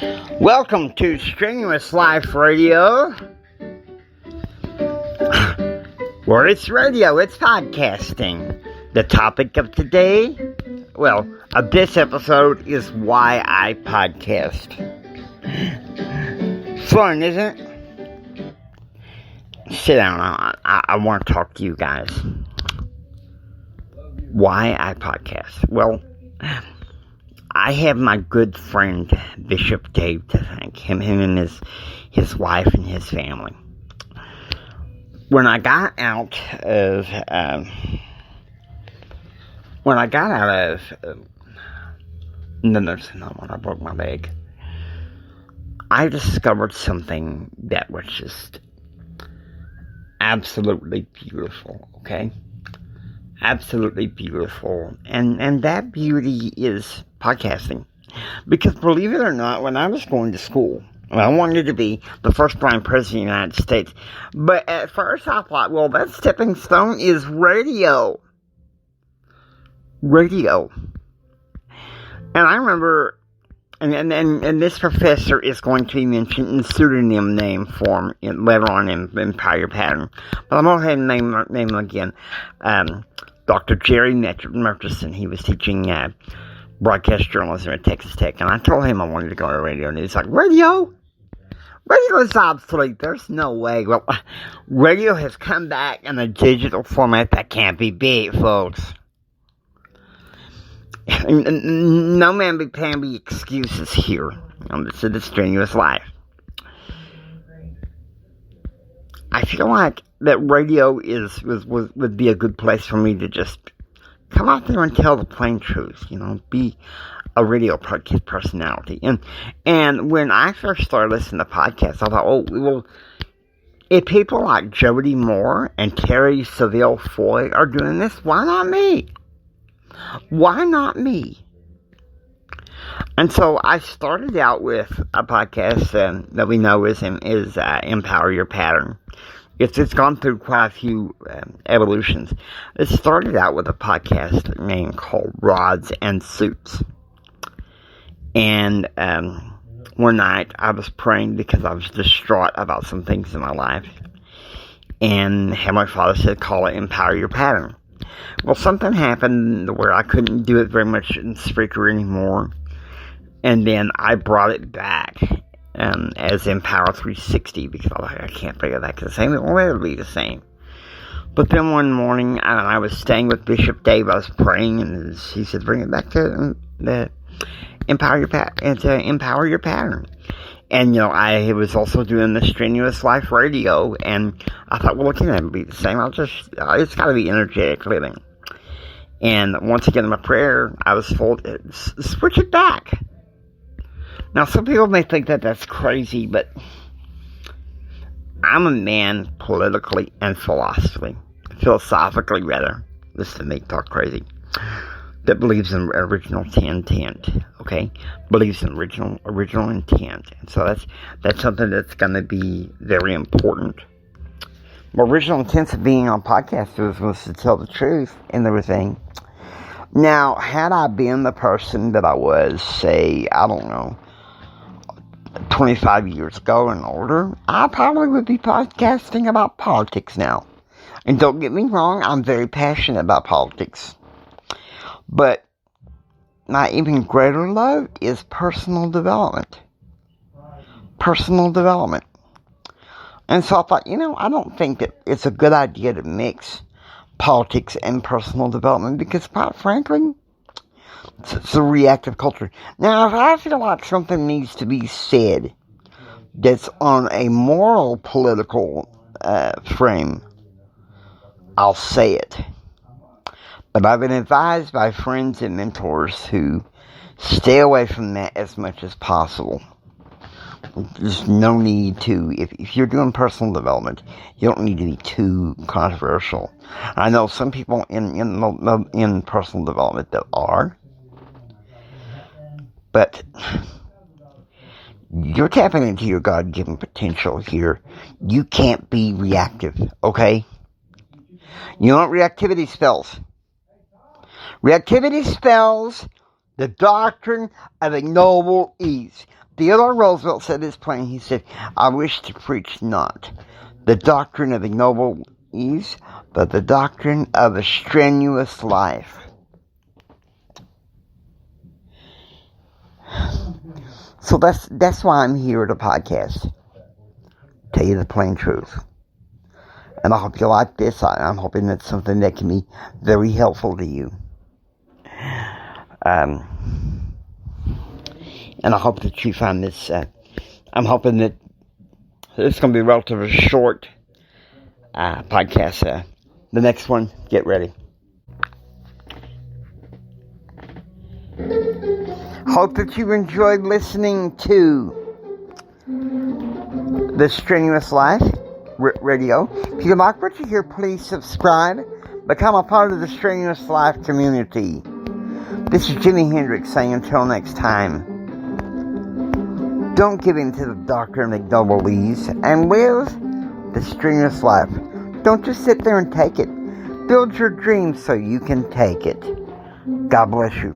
Welcome to Strenuous Life Radio, where it's radio, it's podcasting. The topic of today, of this episode is why I podcast. Fun, isn't it? Sit down, I want to talk to you guys. Why I podcast? Well, I have my good friend Bishop Dave to thank. Him and his wife and his family. When I got out of the nursing home when I broke my leg, I discovered something that was just absolutely beautiful. Okay. Absolutely beautiful, and that beauty is podcasting. Because believe it or not, when I was going to school, I wanted to be the first blind president of the United States. But at first I thought, well, that stepping stone is radio. Radio. And I remember, and this professor is going to be mentioned in pseudonym name form later on in Empower Your Pattern. But I'm going to go ahead and name him again. Dr. Jerry Murchison. He was teaching broadcast journalism at Texas Tech. And I told him I wanted to go to radio. And he's like, radio? Radio is obsolete. There's no way. Well, radio has come back in a digital format that can't be beat, folks. No man can be excuses here. This is the strenuous life. I feel like that radio would be a good place for me to just come out there and tell the plain truth, be a radio podcast personality. And when I first started listening to podcasts, I thought, if people like Jody Moore and Terry Seville Foy are doing this, why not me? Why not me? And so I started out with a podcast that we know is Empower Your Pattern. It's gone through quite a few evolutions. It started out with a podcast name called Rods and Suits. And one night I was praying because I was distraught about some things in my life. And Heavenly Father said, call it Empower Your Pattern. Well, something happened where I couldn't do it very much in Spreaker anymore. And then I brought it back as Empower 360 because I can't bring it back to the same. It won't ever be the same. But then one morning, I was staying with Bishop Dave. I was praying, and he said, bring it back to the Empower Your Pattern. And, I was also doing the Strenuous Life Radio, and I thought, well, it can never be the same. It's got to be energetic living. And once again, in my prayer, I was told, switch it back. Now, some people may think that that's crazy, but I'm a man politically and philosophically rather, listen to me talk crazy, that believes in original intent, okay? Believes in original intent. And so that's something that's going to be very important. My original intent of being on podcasters was to tell the truth and everything. Now, had I been the person that I was, say, 25 years ago and older, I probably would be podcasting about politics now. And don't get me wrong, I'm very passionate about politics. But my even greater love is personal development. Personal development. And so I thought, I don't think that it's a good idea to mix politics and personal development because, quite frankly, it's a reactive culture. Now, if I feel like something needs to be said that's on a moral political frame, I'll say it. But I've been advised by friends and mentors who stay away from that as much as possible. There's no need to, if you're doing personal development, you don't need to be too controversial. I know some people in personal development that are, but you're tapping into your God-given potential here. You can't be reactive, okay? You know what reactivity spells? Reactivity spells the doctrine of ignoble ease. Theodore Roosevelt said this plain. He said, I wish to preach not the doctrine of ignoble ease, but the doctrine of a strenuous life. So that's why I'm here at a podcast. Tell you the plain truth. And I hope you like this. I'm hoping that's something that can be very helpful to you. And I hope that you find this, I'm hoping that it's going to be a relatively short podcast. The next one, get ready. Hope that you enjoyed listening to The Strenuous Life Radio. If you like what you hear, please subscribe. Become a part of the Strenuous Life community. This is Jimi Hendrix saying until next time, don't give in to the doctrine of ignoble ease and live the strenuous life. Don't just sit there and take it. Build your dreams so you can take it. God bless you.